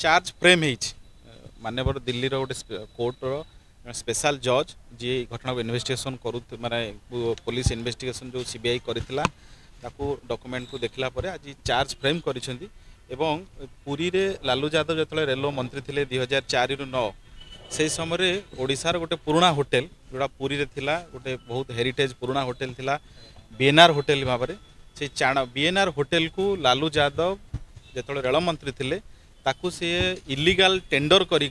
Charge frame मानवर दिल्ली गोटे कोर्टर special जज जी घटना को इन्वेस्टिगेशन करू माने पुलिस इन्वेस्टिगेशन जो सीबीआई करथिला ताकू डॉक्यूमेंट को देखला परे आज चार्ज फ्रेम करिसेंती एवं पुरी रे लालू यादव जतले रेलवे मंत्री थिले 2004 रु 9 से समय ओडिशार गोटे पुराना होटेल जोड़ा पुरी रे थिला गोटे बहुत हेरिटेज पुराना होटेल थिला बीएनआर होटेल भाव से बीएनआर होटेल को लालू यादव जतले रेल मंत्री थिले ताकू से इलीगल टेंडर करी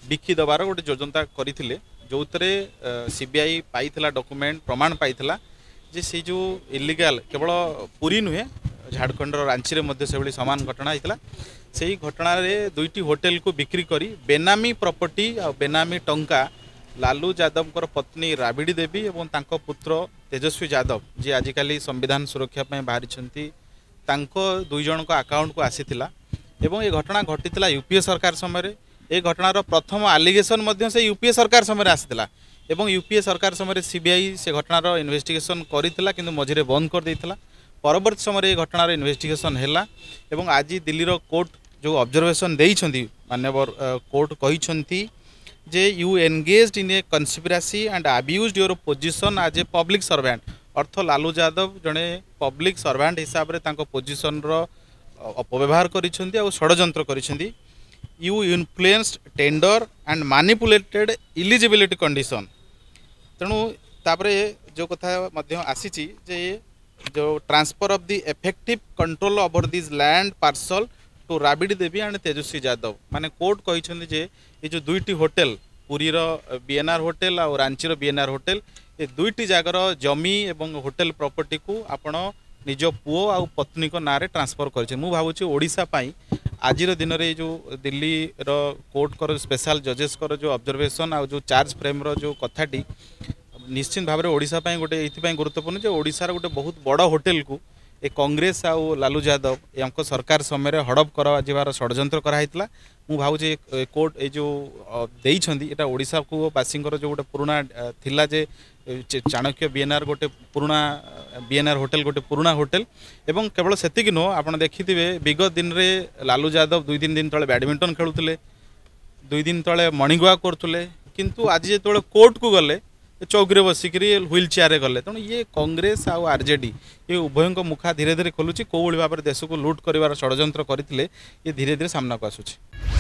बिकी दबार गोटे योजना करथिले जो सीबीआई पाइथिला डॉक्यूमेंट प्रमाण पाइथिला जे से जो इलीगल केवल पुरी नुहे झारखंड रांची रे मध्य से समान घटना होता से ही घटना रे दुईटी होटेल को बिक्री करी बेनामी प्रॉपर्टी आ बेनामी टंका लालू यादव पत्नी राबिड़ी देवी और तांको पुत्र तेजस्वी यादव जी आजिकल संविधान सुरक्षा बाहरी दुई जन अकाउंट को आसीथिला एवं ये घटना घटी यूपीए सरकार समय ये घटनार प्रथम आलिगेशन से यूपीए सरकार समय आसीथिला एवं यूपीए सरकार समय सीबीआई से घटनार इन्वेस्टिगेशन करथिला किंतु मझिरे बंद कर देइथिला परवर्ती समय घटनार इन्वेस्टिगेशन है एवं आज दिल्ली कोर्ट जो ऑब्जर्वेशन देइछंती मानवर कोर्ट कहिछंती जे you engaged in a conspiracy and abused your position as a public servant अर्थ लालू यादव जड़े पब्लिक सर्वेंट हिसाब से पोजिशन अपव्यवहार करिसेंती और षड्यंत्र करिसेंती you influenced tender and manipulated eligibility condition तेणु तापरे जो कथा आसी जे जो transfer of the effective control over this land parcel to Rabri Devi and Tejashwi Yadav माने कोर्ट कहिसेंती जे ये जो दुईटी होटेल पुरी रो बीएनआर होटेल और रांची रो बीएनआर होटेल ये दुईटी जागर जमी एवं होटेल प्रॉपर्टी को आपण निज पुओ आ पत्नी को नारे ट्रांसफर कर भावुँ ओडिशा पाई आज दिन में जो दिल्ली रो कोर्ट कर स्पेशल जजेस कर जो ऑब्जर्वेशन आ जो चार्ज फ्रेम रो जो कथाटी निश्चित भाव में ओडिशा पाई गोटे ये गुरुत्वपूर्ण जो ओडिशार गोटे बहुत बड़ होटेल को ए कांग्रेस आ लालू यादव या सरकार समय हड़प कर षड्यंत्र कराइला मु भावुँ कोर्ट ये जो देइछंती ओडिशा को बासी जो गोटे पुराना थिला जे चाणक्य बीएनआर गोटे पुराना बीएनआर होटेल गोटे पुराना होटेल एवं केवल सेतिक नुह आप देखिथे विगत दिन में लालू यादव 2-3 दिन तले बैडमिंटन खेलुले 2 दिन तले मॉर्निंग वॉक करते किंतु आज जो कोर्ट को गले चौकी बसिक व्हील चेयर गले तेणु ये कांग्रेस आउ आरजेडी ये उभयों मुखा धीरे धीरे खोलुची कौ भाव में देश को लुट कर षड्यंत्र करते ये धीरे धीरे सामना को आसुची।